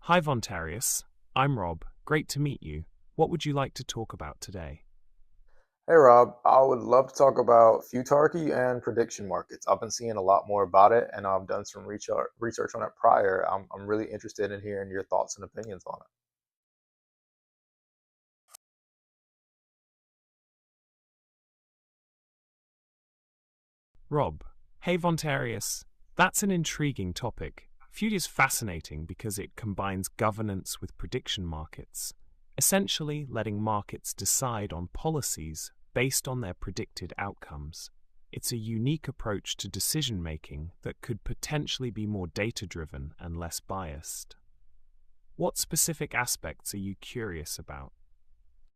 Hi, Vontarius. I'm Rob. Great to meet you. What would you like to talk about today? Hey Rob, I would love to talk about Futarchy and prediction markets. I've been seeing a lot more about it and I've done some research on it prior. I'm really interested in hearing your thoughts and opinions on it. Rob. Hey, Vontarius. That's an intriguing topic. Feud is fascinating because it combines governance with prediction markets, essentially letting markets decide on policies based on their predicted outcomes. It's a unique approach to decision making that could potentially be more data driven and less biased. What specific aspects are you curious about?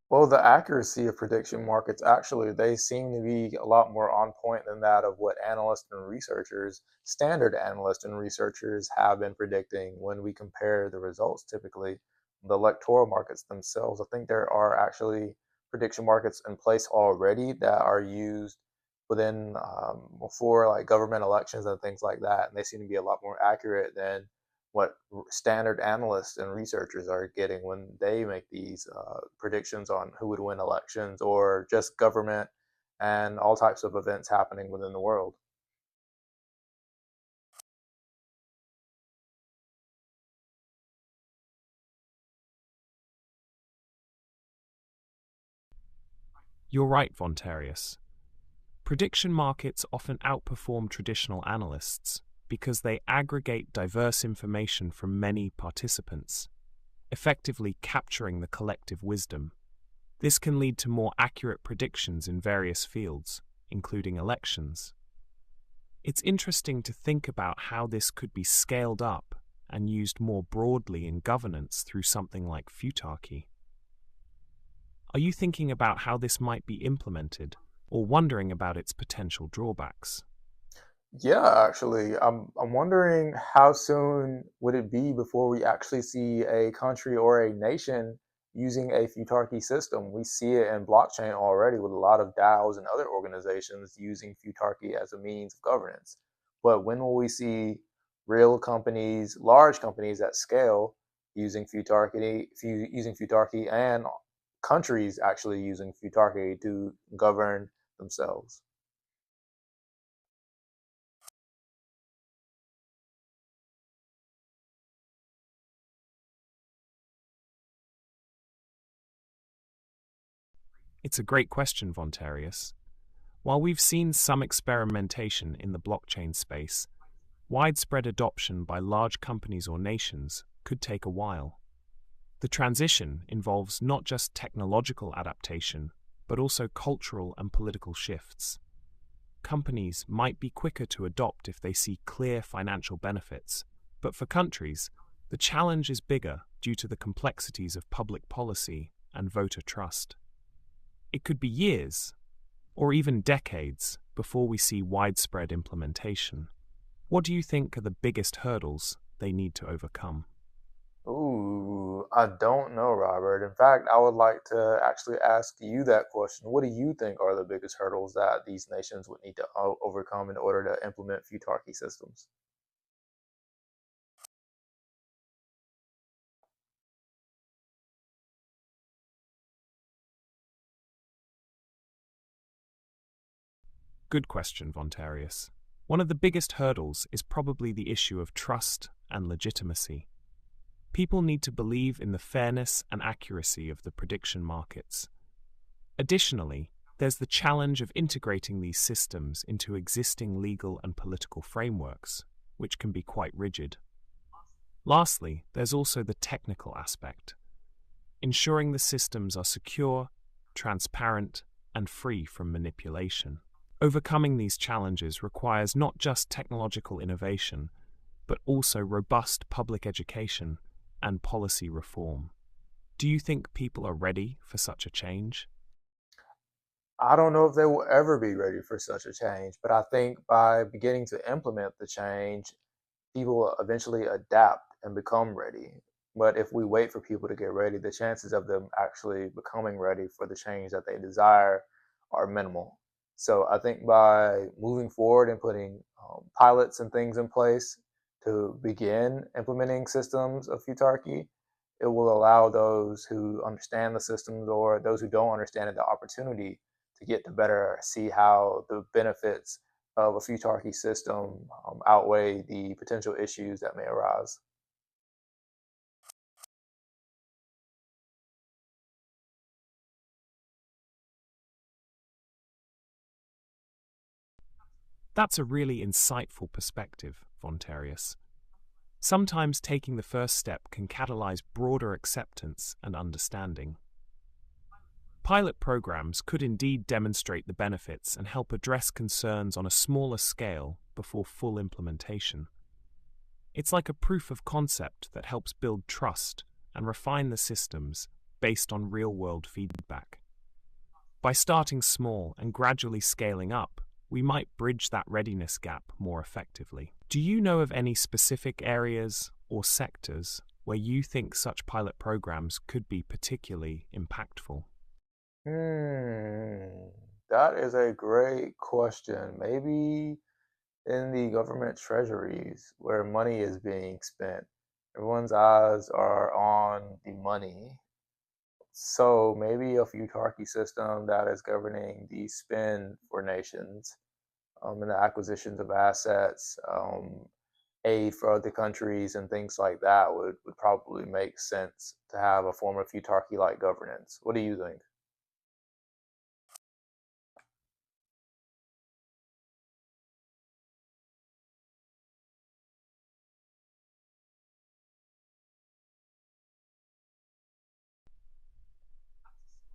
Well, the accuracy of prediction markets actually, they seem to be a lot more on point than that of what analysts and researchers, standard analysts and researchers have been predicting when we compare the results typically. The electoral markets themselves, I think there are actually prediction markets in place already that are used within for like government elections and things like that, and they seem to be a lot more accurate than what standard analysts and researchers are getting when they make these predictions on who would win elections or just government and all types of events happening within the world. You're right, Vontarius. Prediction markets often outperform traditional analysts because they aggregate diverse information from many participants, effectively capturing the collective wisdom. This can lead to more accurate predictions in various fields, including elections. It's interesting to think about how this could be scaled up and used more broadly in governance through something like Futarchy. Are you thinking about how this might be implemented, or wondering about its potential drawbacks? Yeah, actually, I'm wondering how soon would it be before we actually see a country or a nation using a futarchy system? We see it in blockchain already with a lot of DAOs and other organizations using futarchy as a means of governance. But when will we see real companies, large companies at scale using futarchy and countries actually using futarchy to govern themselves? It's a great question, Vontarius. While we've seen some experimentation in the blockchain space, widespread adoption by large companies or nations could take a while. The transition involves not just technological adaptation, but also cultural and political shifts. Companies might be quicker to adopt if they see clear financial benefits, but for countries, the challenge is bigger due to the complexities of public policy and voter trust. It could be years, or even decades, before we see widespread implementation. What do you think are the biggest hurdles they need to overcome? Ooh, I don't know, Robert. In fact, I would like to actually ask you that question. What do you think are the biggest hurdles that these nations would need to overcome in order to implement futarchy systems? Good question, Vontarius. One of the biggest hurdles is probably the issue of trust and legitimacy. People need to believe in the fairness and accuracy of the prediction markets. Additionally, there's the challenge of integrating these systems into existing legal and political frameworks, which can be quite rigid. Lastly, there's also the technical aspect, ensuring the systems are secure, transparent, and free from manipulation. Overcoming these challenges requires not just technological innovation, but also robust public education and policy reform. Do you think people are ready for such a change? I don't know if they will ever be ready for such a change, but I think by beginning to implement the change, people will eventually adapt and become ready. But if we wait for people to get ready, the chances of them actually becoming ready for the change that they desire are minimal. So I think by moving forward and putting pilots and things in place, to begin implementing systems of Futarchy. It will allow those who understand the systems or those who don't understand it the opportunity to get to better see how the benefits of a Futarchy system outweigh the potential issues that may arise. That's a really insightful perspective, Vontarius. Sometimes taking the first step can catalyze broader acceptance and understanding. Pilot programs could indeed demonstrate the benefits and help address concerns on a smaller scale before full implementation. It's like a proof of concept that helps build trust and refine the systems based on real-world feedback. By starting small and gradually scaling up, we might bridge that readiness gap more effectively. Do you know of any specific areas or sectors where you think such pilot programs could be particularly impactful? That is a great question. Maybe in the government treasuries where money is being spent, everyone's eyes are on the money. So maybe a futarchy system that is governing the spend for nations and the acquisitions of assets, aid for other countries, and things like that would probably make sense to have a form of futarchy like governance. What do you think?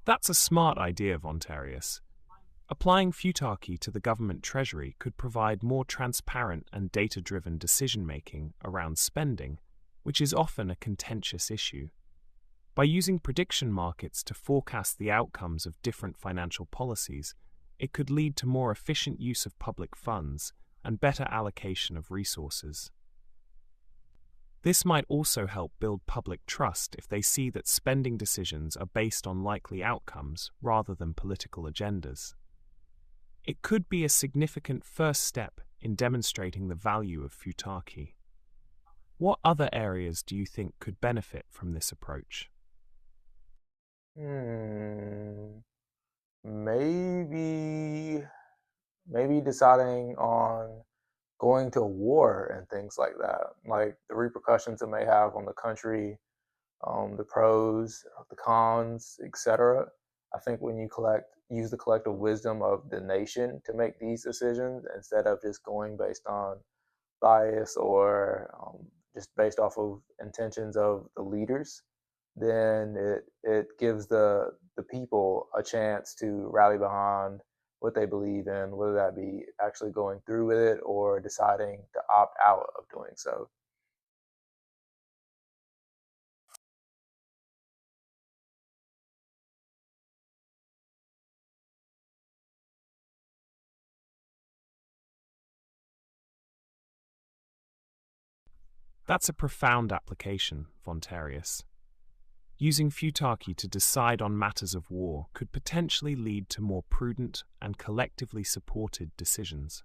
That's a smart idea, Vontarius. Applying Futarchy to the government treasury could provide more transparent and data-driven decision-making around spending, which is often a contentious issue. By using prediction markets to forecast the outcomes of different financial policies, it could lead to more efficient use of public funds and better allocation of resources. This might also help build public trust if they see that spending decisions are based on likely outcomes rather than political agendas. It could be a significant first step in demonstrating the value of Futarchy. What other areas do you think could benefit from this approach? Hmm, maybe maybe deciding on going to war and things like that, like the repercussions it may have on the country, the pros, the cons, etc. I think when you use the collective wisdom of the nation to make these decisions instead of just going based on bias or just based off of intentions of the leaders, then it gives the people a chance to rally behind what they believe in, whether that be actually going through with it or deciding to opt out of doing so. That's a profound application, Vontarius. Using Futarchy to decide on matters of war could potentially lead to more prudent and collectively supported decisions.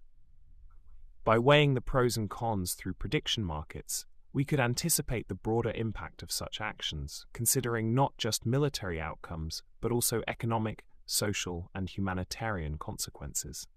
By weighing the pros and cons through prediction markets, we could anticipate the broader impact of such actions, considering not just military outcomes, but also economic, social, and humanitarian consequences.